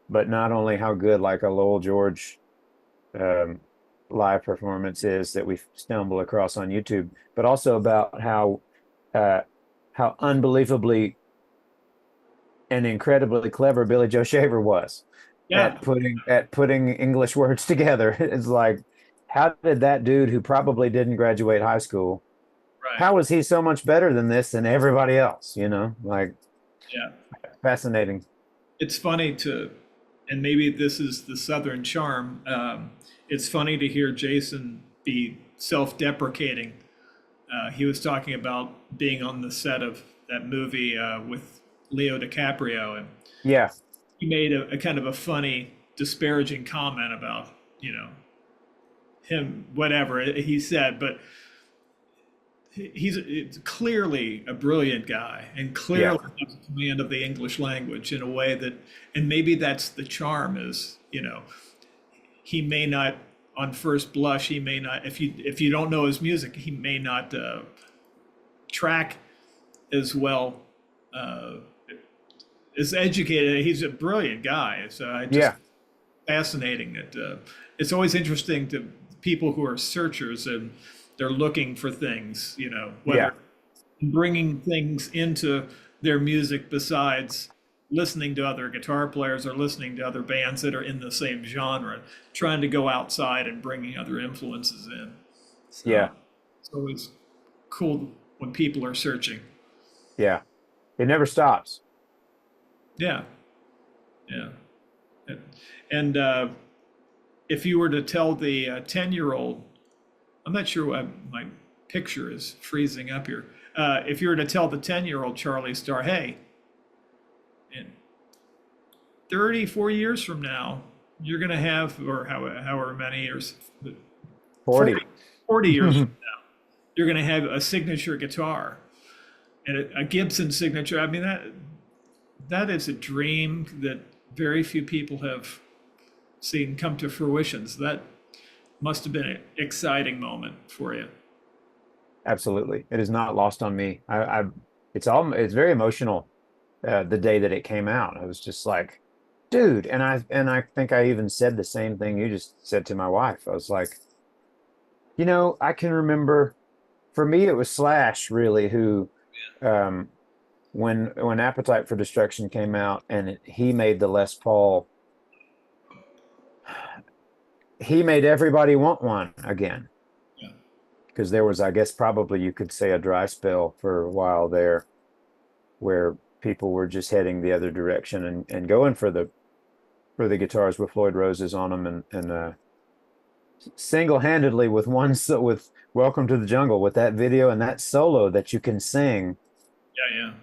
but not only how good like a Lowell George live performance is that we stumble across on YouTube, but also about how unbelievably and incredibly clever Billy Joe Shaver was Yeah, at putting English words together. It's like, how did that dude who probably didn't graduate high school, right. how was he so much better than this than everybody else? You know, like, Yeah. fascinating. It's funny and maybe this is the Southern charm. It's funny to hear Jason be self-deprecating. He was talking about being on the set of that movie with Leo DiCaprio, and Yeah. he made a kind of a funny, disparaging comment about, him, whatever he said, but it's clearly a brilliant guy and clearly has a command of the English language in a way that, and maybe that's the charm is, he may not, on first blush, he may not, if you don't know his music, he may not track as well, as educated. He's a brilliant guy. So I just fascinating that it's always interesting to people who are searchers and they're looking for things, whether bringing things into their music besides listening to other guitar players or listening to other bands that are in the same genre, trying to go outside and bringing other influences in. So it's always cool when people are searching. Yeah. It never stops. Yeah. Yeah. And if you were to tell the 10-year-old, I'm not sure why my picture is freezing up here. If you were to tell the 10-year-old Charlie Starr, hey, in 34 years from now, you're going to have, or however many years, 40 years from now, you're going to have a signature guitar and a Gibson signature. I mean, that is a dream that very few people have seen come to fruition. So that must have been an exciting moment for you. Absolutely. It is not lost on me. It's very emotional. The day that it came out, I was just like, dude. And I think I even said the same thing you just said to my wife. I was like, I can remember, for me, it was Slash really who, when Appetite for Destruction came out and he made the Les Paul, he made everybody want one again. Yeah. Because there was, I guess, probably you could say a dry spell for a while there where people were just heading the other direction and going for the guitars with Floyd Roses on them and single-handedly with Welcome to the Jungle, with that video and that solo that you can sing. Yeah.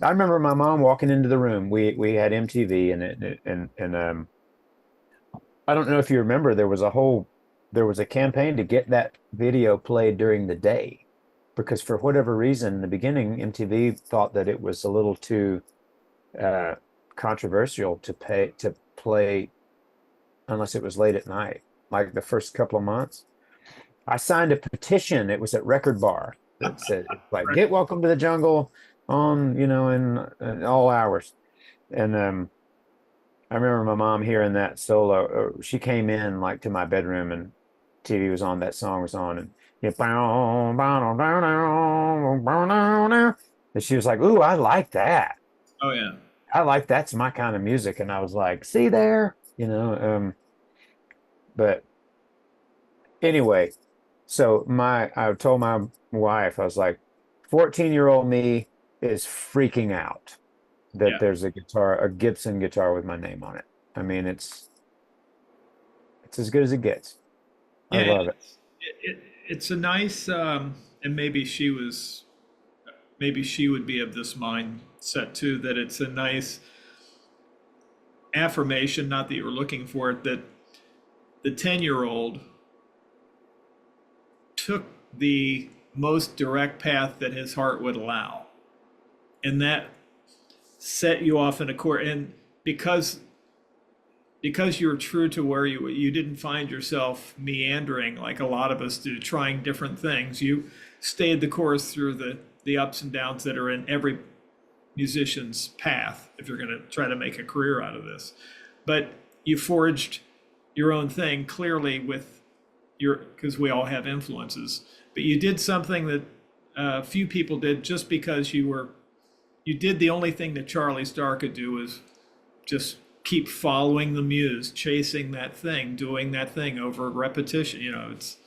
I remember my mom walking into the room. We had MTV and I don't know if you remember, there was a campaign to get that video played during the day. Because for whatever reason, in the beginning, MTV thought that it was a little too controversial to play unless it was late at night, like the first couple of months. I signed a petition. It was at Record Bar that said, like, get Welcome to the Jungle on, in all hours. And I remember my mom hearing that solo. She came in like to my bedroom and TV was on, that song was on, and she was like, ooh, I like that. Oh yeah. I like, that's my kind of music. And I was like, see there, but anyway, so I told my wife, I was like, 14-year-old me is freaking out that there's a Gibson guitar with my name on it. I mean, it's as good as it gets. I love it. It's a nice, and maybe she would be of this mindset too, that it's a nice affirmation, not that you were looking for it, that the 10-year-old took the most direct path that his heart would allow. And that set you off in a course. And because you're true to where you didn't find yourself meandering like a lot of us do, trying different things. You stayed the course through the ups and downs that are in every musician's path if you're going to try to make a career out of this. But you forged your own thing clearly because we all have influences. But you did something that few people did, just because you did the only thing that Charlie Starr could do, was just keep following the muse, chasing that thing, doing that thing over repetition. It's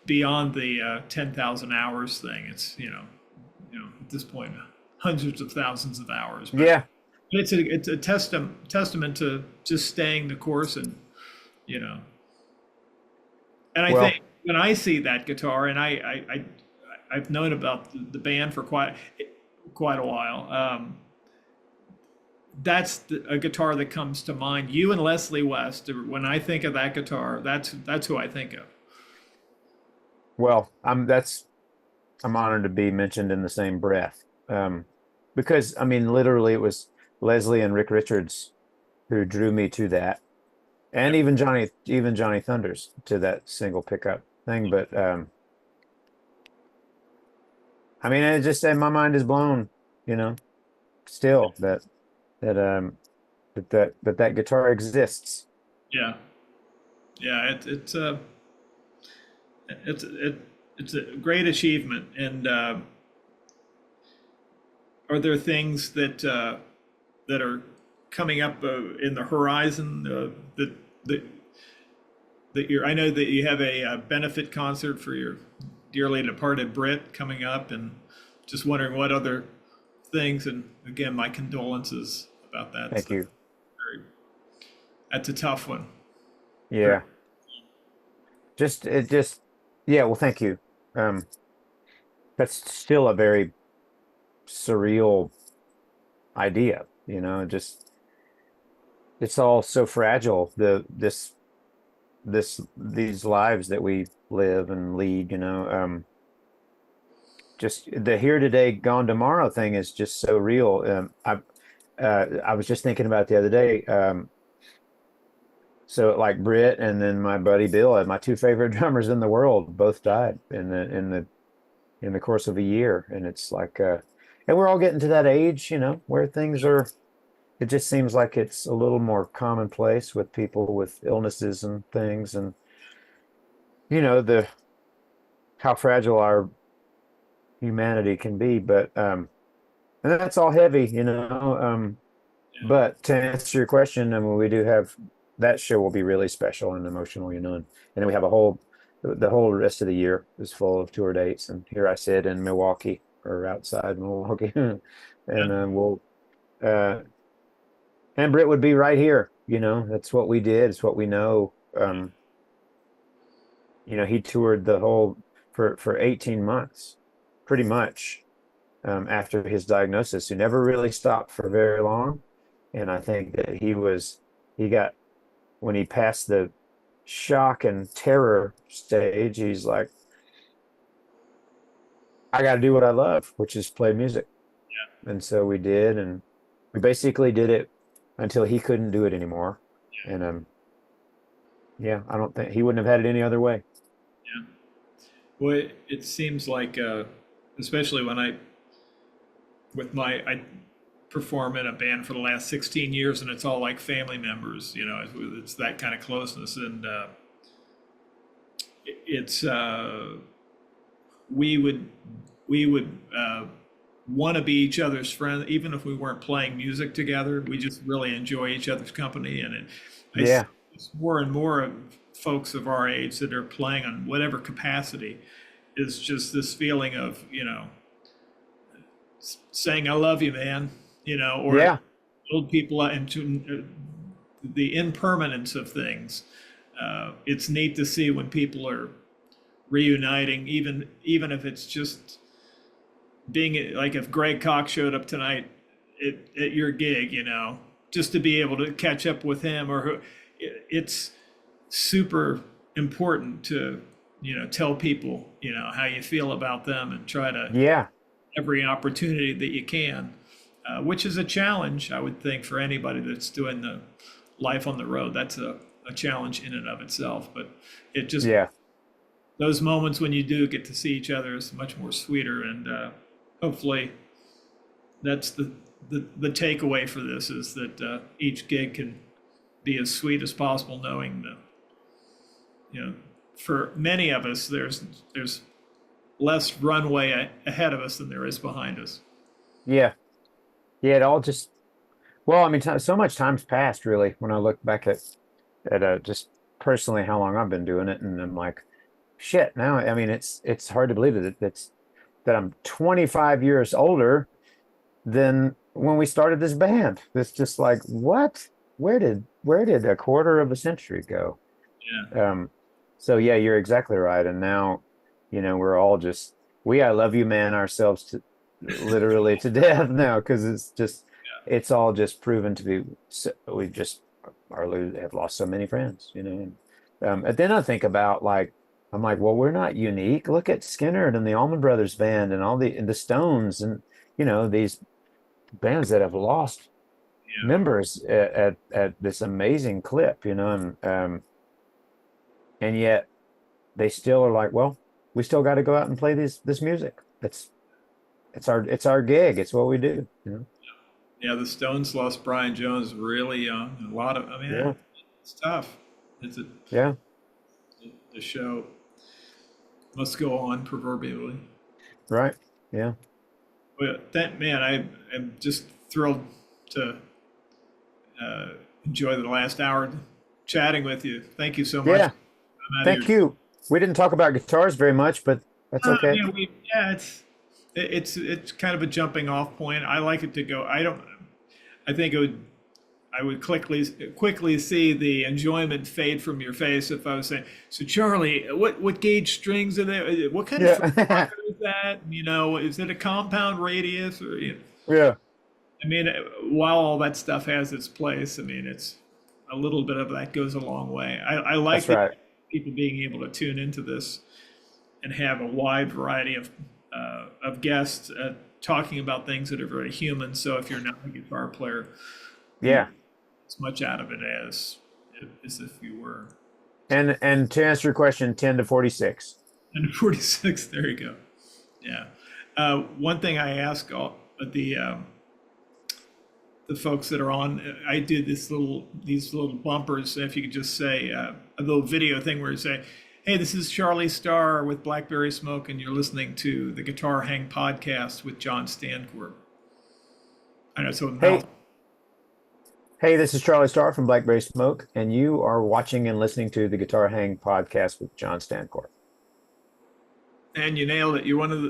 beyond the 10,000 hours thing. It's, at this point, hundreds of thousands of hours. But yeah. It's a testament to just staying the course and, and I think when I see that guitar, and I've known about the band for quite a while. That's a guitar that comes to mind. You and Leslie West. When I think of that guitar, that's who I think of. Well, I'm honored to be mentioned in the same breath. Because I mean, literally, it was Leslie and Rick Richards who drew me to that, and even Johnny Thunders to that single pickup thing. But I mean, it just my mind is blown, still that guitar exists. Yeah, yeah. It's a great achievement. And are there things that are coming up in the horizon that I know that you have a benefit concert for your dearly departed Brit coming up, and just wondering what other things. And again, my condolences about that. Thank you. That's a tough one. Yeah. Yeah. Well, thank you. That's still a very surreal idea, it's all so fragile. These lives that we live and lead, just the here today, gone tomorrow thing is just so real. I was just thinking about it the other day. So like Britt and then my buddy Bill, my two favorite drummers in the world, both died in the course of a year. And it's like, and we're all getting to that age, where things are, it just seems like it's a little more commonplace with people with illnesses and things. And, how fragile our humanity can be, but, and that's all heavy, but to answer your question, I mean, we do have, that show will be really special and emotional, and then we have the whole rest of the year is full of tour dates. And here I sit in Milwaukee or outside Milwaukee and we'll, and Britt would be right here, that's what we did. It's what we know. He toured the whole, for 18 months, pretty much, after his diagnosis. He never really stopped for very long. And I think that when he passed the shock and terror stage, he's like, I got to do what I love, which is play music. Yeah. And so we did, and we basically did it until he couldn't do it anymore. Yeah. And I don't think he wouldn't have had it any other way. Yeah. Well, it seems like, especially when I perform in a band for the last 16 years, and it's all like family members, it's that kind of closeness. And it's we would want to be each other's friend, even if we weren't playing music together. We just really enjoy each other's company. And it's more and more of folks of our age that are playing on whatever capacity, is just this feeling of, saying, I love you, man, or old people into the impermanence of things. It's neat to see when people are reuniting, even if it's just being like, if Greg Cox showed up tonight at your gig, just to be able to catch up with him, or it's super important to, tell people, how you feel about them, and try to every opportunity that you can, which is a challenge, I would think, for anybody that's doing the life on the road. That's a challenge in and of itself, but it just, those moments when you do get to see each other is much more sweeter. And hopefully that's the takeaway for this, is that each gig can be as sweet as possible, knowing that, for many of us, there's less runway ahead of us than there is behind us. Yeah. It all just, well, I mean, so much time's passed, really, when I look back at just personally how long I've been doing it, and I'm like, shit. Now, I mean, it's hard to believe that I'm 25 years older than when we started this band. It's just like, what? Where did a quarter of a century go? Yeah. So yeah, you're exactly right. And now, we're all just I love you, man, ourselves to literally to death now because it's all just proven to be. We just have lost so many friends, and then I think about I'm like, well, we're not unique. Look at Skinner and the Allman Brothers Band and and the Stones and these bands that have lost Yeah. members at this amazing clip, and yet they still are like, well, we still got to go out and play this music. It's our gig. It's what we do. Yeah, the Stones lost Brian Jones really young. I Yeah, mean, it's tough. It's a, yeah, the show must go on proverbially. right. Yeah, But that man, I am just thrilled to uh, enjoy the last hour chatting with you. Thank you so much. yeah. I'm out of Thank here. you. We didn't talk about guitars very much, but that's okay. Yeah, it's kind of a jumping off point. I like it to go. I think I would quickly see the enjoyment fade from your face if I was saying, so Charlie, what gauge strings are there? What kind of Yeah, is that? Is it a compound radius or? yeah. I mean, while all that stuff has its place, I mean, it's a little bit of that goes a long way. I like That's right. people being able to tune into this and have a wide variety of guests talking about things that are very human. So if you're not a guitar player, you Yeah. get as much out of it as if you were. And to answer your question, 10 to 46. And 46, there you go. Yeah. One thing I ask all the folks that are on, I do these little bumpers. If you could just say a little video thing where you say, "Hey, this is Charlie Starr with Blackberry Smoke, and you're listening to the Guitar Hang podcast with John Stancorp." I know, so Hey, this is Charlie Starr from Blackberry Smoke, and you are watching and listening to the Guitar Hang podcast with John Stancorp. and you nailed it. You're one of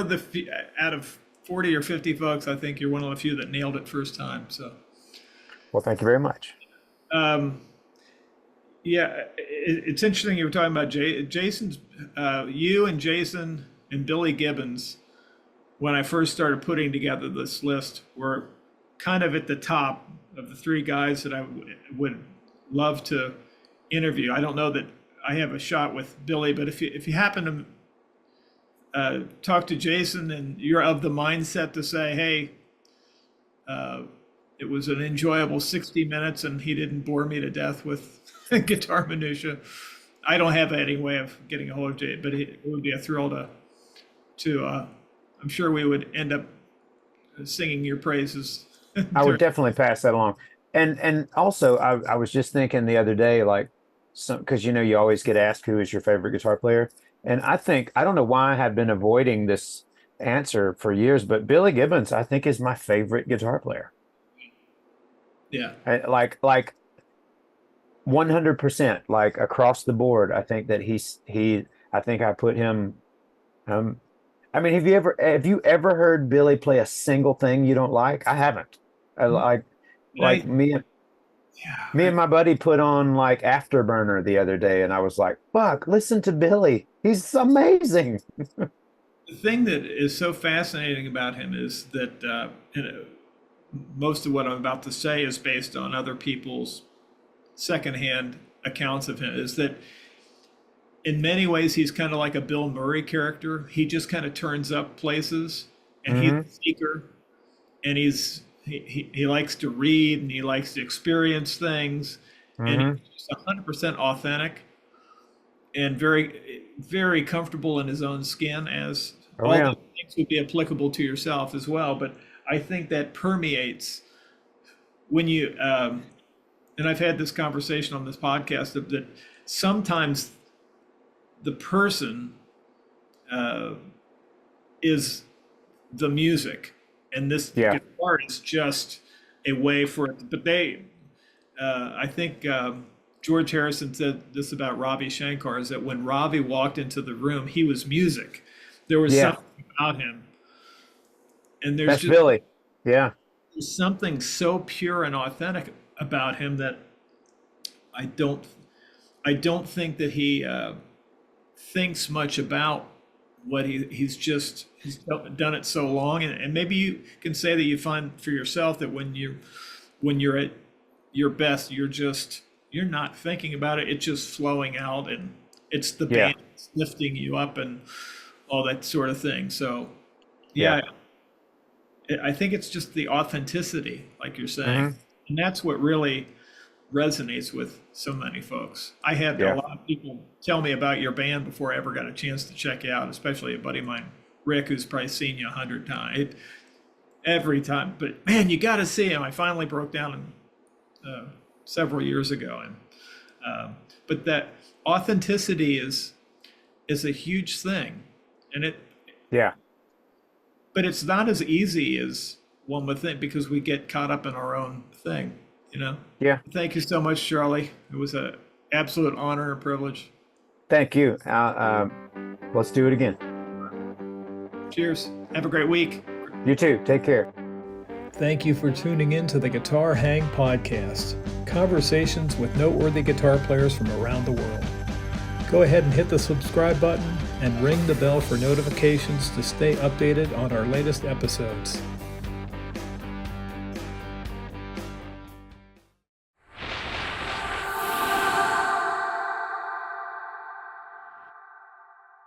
the out of 40 or 50 folks. I think you're one of the few that nailed it first time. So. Well, thank you very much. Yeah, it's interesting you were talking about Jason's, you and Jason and Billy Gibbons, when I first started putting together this list, were kind of at the top of the three guys that I would love to interview. I don't know that I have a shot with Billy, but if you happen to talk to Jason and you're of the mindset to say, hey, it was an enjoyable 60 minutes and he didn't bore me to death with guitar minutia. I don't have any way of getting a hold of Jay, but it would be a thrill to I'm sure we would end up singing your praises. I would definitely pass that along. And also, I was just thinking the other day, because you always get asked who is your favorite guitar player. And I don't know why I have been avoiding this answer for years, but Billy Gibbons, I think, is my favorite guitar player. Yeah. Like 100%, like across the board. I think that I think I put him. I mean, have you ever heard Billy play a single thing you don't like? I haven't. Me and my buddy put on like Afterburner the other day, and I was like, "Fuck, listen to Billy. He's amazing." The thing that is so fascinating about him is that most of what I'm about to say is based on other people's secondhand accounts of him, is that in many ways he's kind of like a Bill Murray character. He just kind of turns up places, and he's a seeker, and he likes to read and he likes to experience things, and he's just 100% authentic and very, very comfortable in his own skin, as all those things would be applicable to yourself as well. But I think that permeates when you, and I've had this conversation on this podcast that sometimes the person is the music, and this guitar is just a way for it. But I think George Harrison said this about Ravi Shankar, is that when Ravi walked into the room, he was music. There was something about him. And that's Billy. Yeah. There's something so pure and authentic about him that I don't think that he thinks much about what he's done it so long, and maybe you can say that you find for yourself that when you're at your best, you're not thinking about it. It's just flowing out, and it's the band lifting you up and all that sort of thing. So, yeah. I think it's just the authenticity, like you're saying, and that's what really resonates with so many folks. I had a lot of people tell me about your band before I ever got a chance to check it out, especially a buddy of mine, Rick, who's probably seen you 100 times. Every time, but man, you got to see him. I finally broke down several years ago, and but that authenticity is a huge thing, and but it's not as easy as one would think because we get caught up in our own thing, you know? Yeah. Thank you so much, Charlie. It was an absolute honor and privilege. Thank you. Let's do it again. Cheers. Have a great week. You too. Take care. Thank you for tuning in to the Guitar Hang Podcast, conversations with noteworthy guitar players from around the world. Go ahead and hit the subscribe button and ring the bell for notifications to stay updated on our latest episodes.